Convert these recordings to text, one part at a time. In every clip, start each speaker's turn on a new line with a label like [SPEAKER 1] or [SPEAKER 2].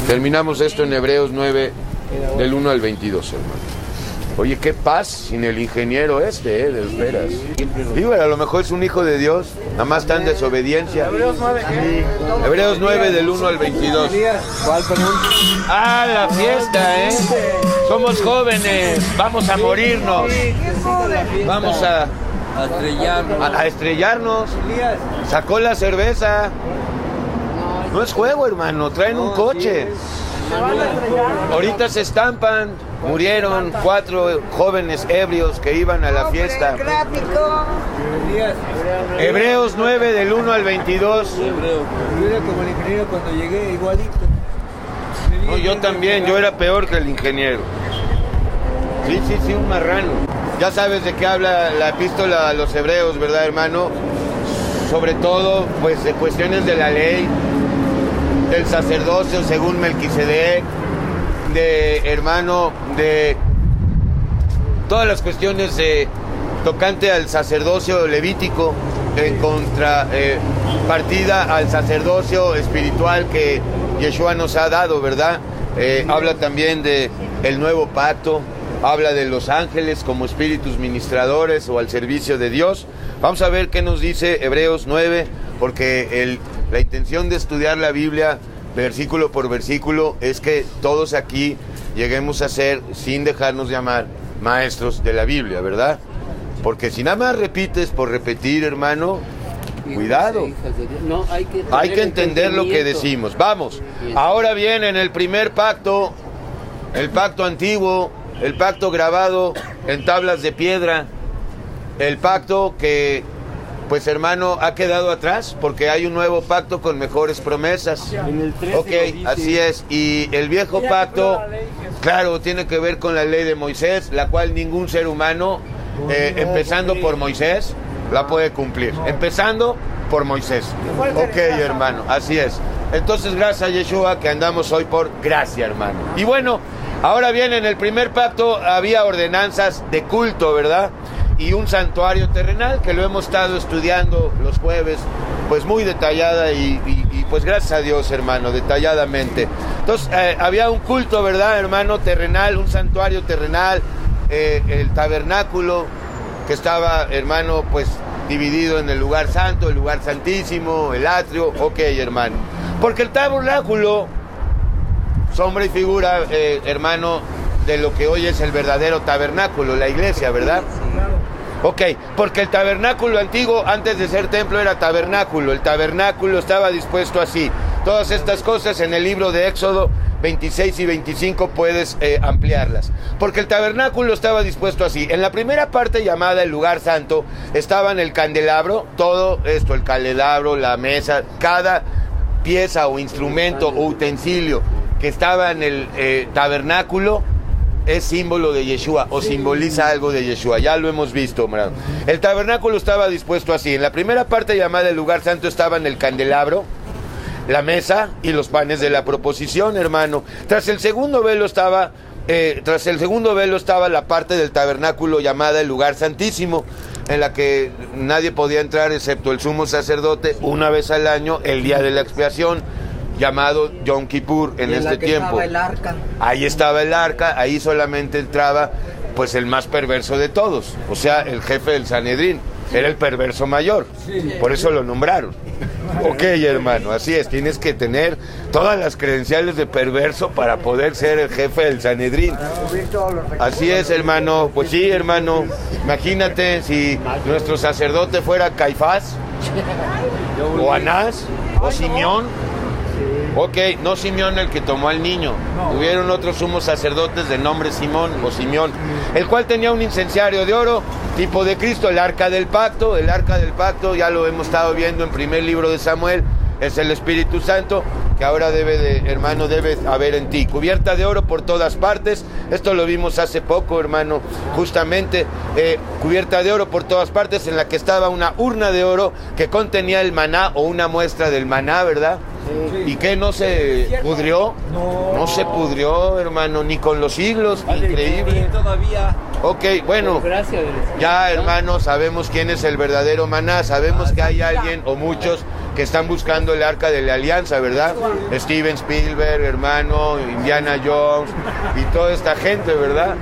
[SPEAKER 1] Terminamos esto en Hebreos 9, del 1 al 22, hermano. Oye, qué paz sin el ingeniero de veras. Digo, a lo mejor es un hijo de Dios, nada más está en desobediencia. Hebreos 9, del 1 al 22. Ah, la fiesta, Somos jóvenes, vamos a morirnos. Vamos a estrellarnos. Sacó la cerveza. No es juego, hermano, traen un coche. Ahorita se estampan. Murieron 4 jóvenes ebrios que iban a la fiesta. Hebreos 9, del 1 al 22.
[SPEAKER 2] Yo era como el ingeniero cuando llegué, igualito.
[SPEAKER 1] No, yo también, yo era peor que el ingeniero. Sí, un marrano. Ya sabes de qué habla la epístola a los hebreos, ¿verdad, hermano? Sobre todo, pues, de cuestiones de la ley, del sacerdocio según Melquisedec, de todas las cuestiones tocante al sacerdocio levítico en contrapartida al sacerdocio espiritual que Yeshua nos ha dado, ¿verdad? Habla también de el nuevo pacto, habla de los ángeles como espíritus ministradores o al servicio de Dios. Vamos a ver qué nos dice Hebreos 9, porque la intención de estudiar la Biblia versículo por versículo es que todos aquí lleguemos a ser, sin dejarnos llamar, maestros de la Biblia, ¿verdad? Porque si nada más repites por repetir, hermano, cuidado.
[SPEAKER 3] No,
[SPEAKER 1] hay que entender lo que decimos. Vamos, ahora bien, en el primer pacto, el pacto antiguo, el pacto grabado en tablas de piedra, el pacto que, pues, hermano, ha quedado atrás porque hay un nuevo pacto con mejores promesas. Ok, así es. Y el viejo pacto, claro, tiene que ver con la ley de Moisés, la cual ningún ser humano, empezando por Moisés, la puede cumplir. Empezando por Moisés. Ok, hermano, así es. Entonces, gracias a Yeshua que andamos hoy por gracia, hermano. Y bueno, ahora bien, en el primer pacto había ordenanzas de culto, ¿verdad? Y un santuario terrenal que lo hemos estado estudiando los jueves, pues muy detallada y pues gracias a Dios, hermano, detalladamente. Entonces, había un culto, ¿verdad, hermano? Terrenal, un santuario terrenal, el tabernáculo que estaba, hermano, pues dividido en el lugar santo, el lugar santísimo, el atrio. Ok, hermano. Porque el tabernáculo, sombra y figura, hermano, de lo que hoy es el verdadero tabernáculo, la iglesia, ¿verdad? Ok, porque el tabernáculo antiguo, antes de ser templo, era tabernáculo. El tabernáculo estaba dispuesto así. Todas estas cosas en el libro de Éxodo 26 y 25 puedes ampliarlas. Porque el tabernáculo estaba dispuesto así. En la primera parte, llamada el lugar santo, estaban el candelabro, todo esto, el candelabro, la mesa, cada pieza o instrumento o utensilio que estaba en el tabernáculo es símbolo de Yeshua o simboliza algo de Yeshua. Ya lo hemos visto, hermano. El tabernáculo estaba dispuesto así. En la primera parte, llamada el lugar santo, estaban el candelabro, la mesa y los panes de la proposición, hermano. Tras el segundo velo estaba la parte del tabernáculo llamada el lugar santísimo, en la que nadie podía entrar excepto el sumo sacerdote una vez al año, el día de la expiación, llamado Yom Kippur en este tiempo.
[SPEAKER 2] Estaba el arca.
[SPEAKER 1] Ahí estaba el arca, ahí solamente entraba pues el más perverso de todos, o sea, el jefe del Sanedrín, era el perverso mayor, por eso lo nombraron. Ok, hermano, así es, tienes que tener todas las credenciales de perverso para poder ser el jefe del Sanedrín. Así es, hermano, pues sí, hermano, imagínate si nuestro sacerdote fuera Caifás, o Anás, o Simeón. Ok, no Simeón el que tomó al niño. Hubieron otros sumos sacerdotes de nombre Simón o Simeón, el cual tenía un incenciario de oro, tipo de Cristo, el arca del pacto. El arca del pacto, ya lo hemos estado viendo en primer libro de Samuel, es el Espíritu Santo, que ahora debe haber en ti. Cubierta de oro por todas partes, esto lo vimos hace poco, hermano, justamente, cubierta de oro por todas partes, en la que estaba una urna de oro que contenía el maná o una muestra del maná, ¿verdad? ¿Y qué no se pudrió? No se pudrió, hermano, ni con los siglos. Increíble.
[SPEAKER 3] Todavía.
[SPEAKER 1] Ok, bueno, ya, hermano, sabemos quién es el verdadero maná. Sabemos que hay alguien o muchos que están buscando el Arca de la Alianza, ¿verdad? Steven Spielberg, hermano, Indiana Jones y toda esta gente, ¿verdad?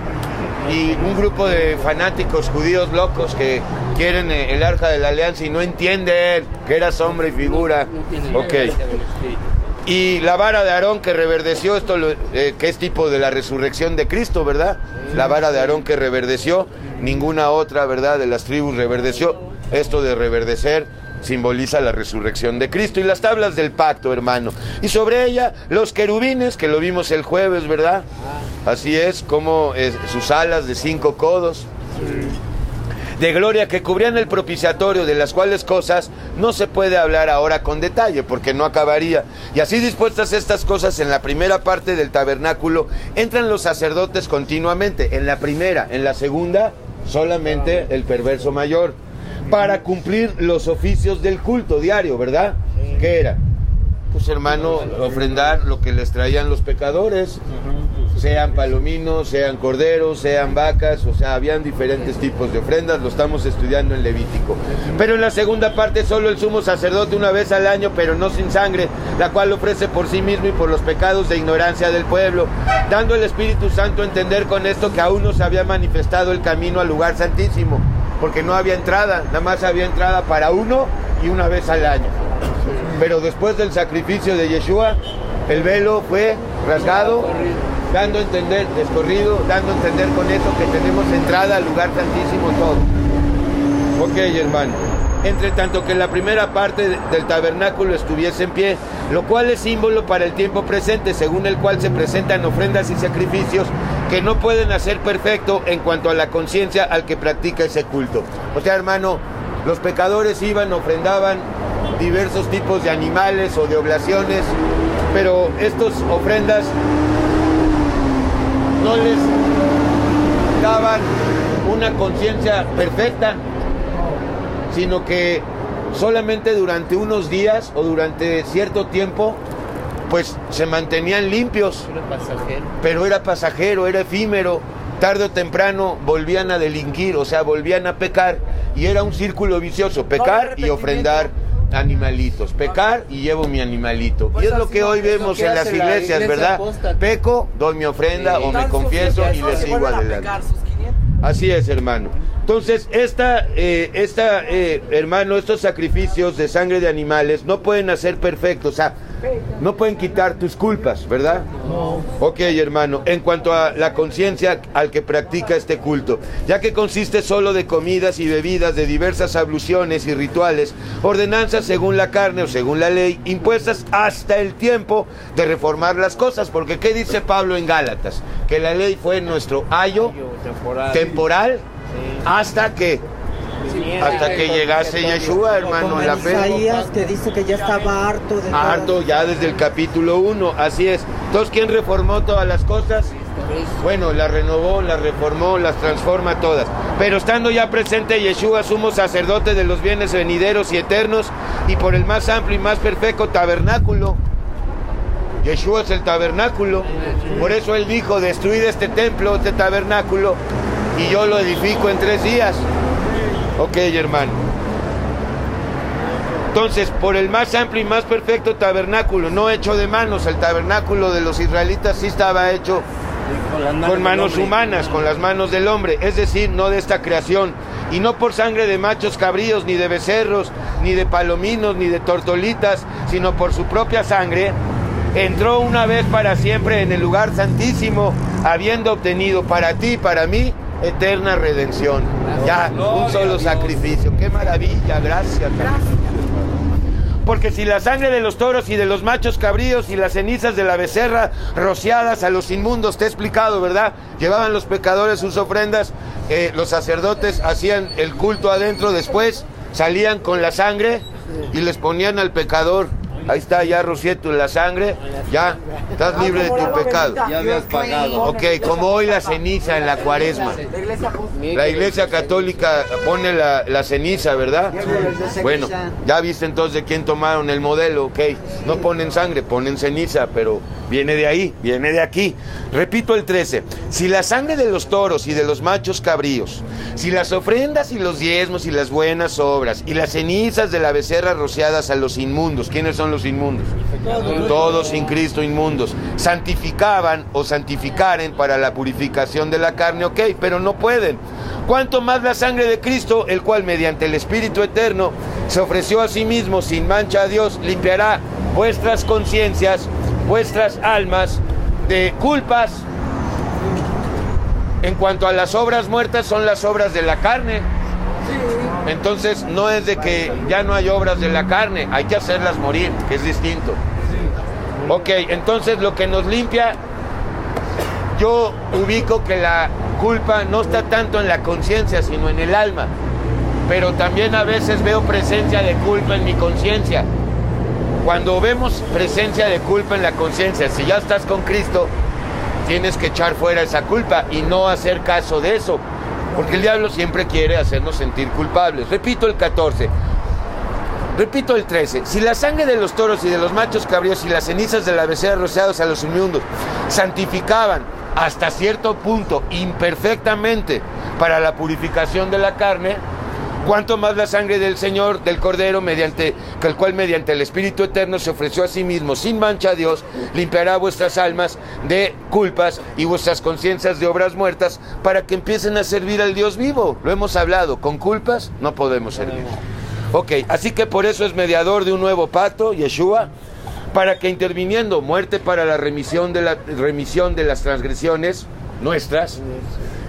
[SPEAKER 1] Y un grupo de fanáticos judíos locos que quieren el Arca de la Alianza y no entienden que era sombra y figura. Ok. Y la vara de Aarón que reverdeció, esto que es tipo de la resurrección de Cristo, ¿verdad? La vara de Aarón que reverdeció, ninguna otra, ¿verdad?, de las tribus reverdeció. Esto de reverdecer simboliza la resurrección de Cristo. Y las tablas del pacto, hermano. Y sobre ella, los querubines, que lo vimos el jueves, ¿verdad? Así es, como sus alas de 5 codos. De gloria que cubrían el propiciatorio, de las cuales cosas no se puede hablar ahora con detalle, porque no acabaría. Y así dispuestas estas cosas en la primera parte del tabernáculo, entran los sacerdotes continuamente. En la primera, en la segunda, solamente el perverso mayor, para cumplir los oficios del culto diario, ¿verdad? ¿Qué era? Pues, hermano, ofrendar lo que les traían los pecadores, sean palominos, sean corderos, sean vacas, o sea, habían diferentes tipos de ofrendas, lo estamos estudiando en Levítico. Pero en la segunda parte, solo el sumo sacerdote una vez al año, pero no sin sangre, la cual ofrece por sí mismo y por los pecados de ignorancia del pueblo, dando el Espíritu Santo a entender con esto que aún no se había manifestado el camino al lugar santísimo, porque no había entrada, nada más había entrada para uno y una vez al año. Pero después del sacrificio de Yeshua, el velo fue rasgado, dando a entender, descorrido, dando a entender con eso que tenemos entrada al lugar santísimo todo. Ok, hermano. Entre tanto que la primera parte del tabernáculo estuviese en pie, lo cual es símbolo para el tiempo presente, según el cual se presentan ofrendas y sacrificios que no pueden hacer perfecto en cuanto a la conciencia al que practica ese culto. O sea, hermano, los pecadores iban, ofrendaban diversos tipos de animales o de oblaciones, pero estas ofrendas no les daban una conciencia perfecta, sino que solamente durante unos días o durante cierto tiempo pues se mantenían limpios, pero era pasajero, era efímero. Tarde o temprano volvían a delinquir, o sea, volvían a pecar, y era un círculo vicioso: pecar y ofrendar animalitos, pecar y llevo mi animalito. Pues, y es lo que hoy vemos en las iglesias, ¿verdad? Peco, doy mi ofrenda, o me confieso y le sigo adelante. Así es, hermano. Entonces, hermano, estos sacrificios de sangre de animales no pueden hacer perfectos, o sea, no pueden quitar tus culpas, ¿verdad? No. Ok, hermano, en cuanto a la conciencia al que practica este culto, ya que consiste solo de comidas y bebidas, de diversas abluciones y rituales, ordenanzas según la carne o según la ley, impuestas hasta el tiempo de reformar las cosas, porque ¿qué dice Pablo en Gálatas? Que la ley fue nuestro ayo temporal hasta que llegase Yeshua, hermano, en la fe.
[SPEAKER 3] Isaías, que dice que ya estaba harto de
[SPEAKER 1] harto ya desde el capítulo 1, así es. Entonces, ¿quién reformó todas las cosas? Bueno, las renovó, las reformó, las transforma todas. Pero estando ya presente Yeshua, sumo sacerdote de los bienes venideros y eternos, y por el más amplio y más perfecto tabernáculo. Yeshua es el tabernáculo. Por eso él dijo: destruid este templo, este tabernáculo, y yo lo edifico en 3 días. Ok, hermano. Entonces, por el más amplio y más perfecto tabernáculo, no hecho de manos. El tabernáculo de los israelitas sí estaba hecho con manos humanas, con las manos del hombre, es decir, no de esta creación, y no por sangre de machos cabríos, ni de becerros, ni de palominos, ni de tortolitas, sino por su propia sangre, entró una vez para siempre en el lugar santísimo, habiendo obtenido para ti y para mí eterna redención. Ya, un solo sacrificio. ¡Qué maravilla! Gracias. Porque si la sangre de los toros y de los machos cabríos y las cenizas de la becerra rociadas a los inmundos, te he explicado, ¿verdad? Llevaban los pecadores sus ofrendas, los sacerdotes hacían el culto adentro, después salían con la sangre y les ponían al pecador Ahí está, ya rocié la sangre, ya estás libre de tu pecado.
[SPEAKER 4] Ya habías pagado.
[SPEAKER 1] Ok, como hoy la ceniza en la cuaresma. La Iglesia Católica pone la ceniza, ¿verdad? Bueno, ya viste entonces de quién tomaron el modelo, ok. No ponen sangre, ponen ceniza, pero viene de ahí, viene de aquí. Repito el 13. Si la sangre de los toros y de los machos cabríos, si las ofrendas y los diezmos y las buenas obras y las cenizas de la becerra rociadas a los inmundos, ¿quiénes son los inmundos? Todos sin Cristo inmundos, santificaban o santificaren para la purificación de la carne, ok, pero no pueden. Cuanto más la sangre de Cristo, el cual mediante el Espíritu Eterno se ofreció a sí mismo sin mancha a Dios, limpiará vuestras conciencias, vuestras almas de culpas. En cuanto a las obras muertas, son las obras de la carne. Entonces no es de que ya no hay obras de la carne, hay que hacerlas morir, que es distinto. Ok, entonces lo que nos limpia, yo ubico que la culpa no está tanto en la conciencia, sino en el alma. Pero también a veces veo presencia de culpa en mi conciencia. Cuando vemos presencia de culpa en la conciencia, si ya estás con Cristo, tienes que echar fuera esa culpa y no hacer caso de eso, porque el diablo siempre quiere hacernos sentir culpables. Repito el 14, repito el 13. Si la sangre de los toros y de los machos cabríos y las cenizas de la becerra rociados a los inmundos santificaban hasta cierto punto imperfectamente para la purificación de la carne, cuánto más la sangre del Señor, del Cordero, el cual mediante el Espíritu Eterno se ofreció a sí mismo sin mancha a Dios, limpiará vuestras almas de culpas y vuestras conciencias de obras muertas, para que empiecen a servir al Dios vivo. Lo hemos hablado, con culpas no podemos servir. Ok, así que por eso es mediador de un nuevo pacto, Yeshua, para que interviniendo muerte para la remisión de las transgresiones nuestras,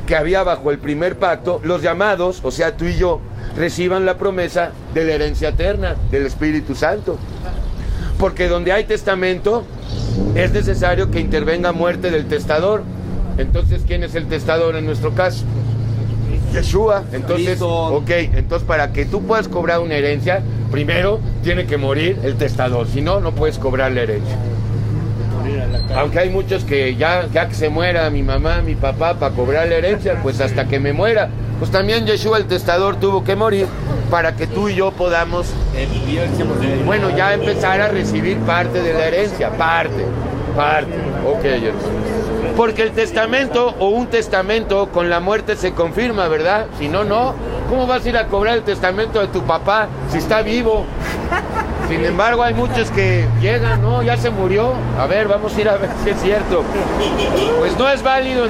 [SPEAKER 1] que había bajo el primer pacto, los llamados, o sea tú y yo, reciban la promesa de la herencia eterna del Espíritu Santo. Porque donde hay testamento es necesario que intervenga muerte del testador. Entonces, ¿quién es el testador en nuestro caso? Yeshua. Entonces, ok, entonces para que tú puedas cobrar una herencia, primero tiene que morir el testador, si no, no puedes cobrar la herencia. Aunque hay muchos que ya que se muera mi mamá, mi papá, para cobrar la herencia, pues hasta que me muera. Pues también Yeshua el testador tuvo que morir para que tú y yo podamos, bueno, ya empezar a recibir parte de la herencia, parte, ok, porque el testamento o un testamento con la muerte se confirma, ¿verdad? Si no, no. ¿Cómo vas a ir a cobrar el testamento de tu papá si está vivo? Sin embargo, hay muchos que llegan, no, ya se murió. A ver, vamos a ir a ver si es cierto. Pues no es válido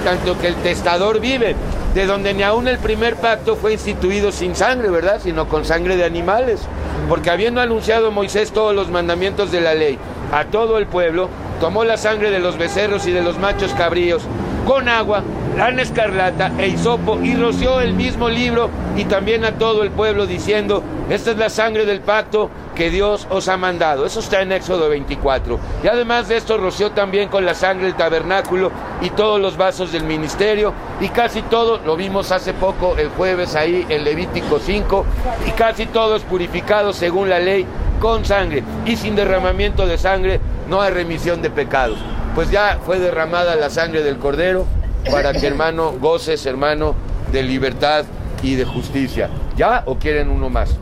[SPEAKER 1] tanto que el testador vive, de donde ni aún el primer pacto fue instituido sin sangre, ¿verdad? Sino con sangre de animales. Porque habiendo anunciado Moisés todos los mandamientos de la ley a todo el pueblo, tomó la sangre de los becerros y de los machos cabríos con agua, lana escarlata e hisopo, y roció el mismo libro y también a todo el pueblo, diciendo: esta es la sangre del pacto que Dios os ha mandado. Eso está en Éxodo 24. Y además de esto roció también con la sangre el tabernáculo y todos los vasos del ministerio, y casi todo, lo vimos hace poco el jueves ahí en Levítico 5, y casi todo es purificado según la ley con sangre, y sin derramamiento de sangre no hay remisión de pecados. Pues ya fue derramada la sangre del Cordero para que, hermano, goces, hermano, de libertad y de justicia. ¿Ya o quieren uno más?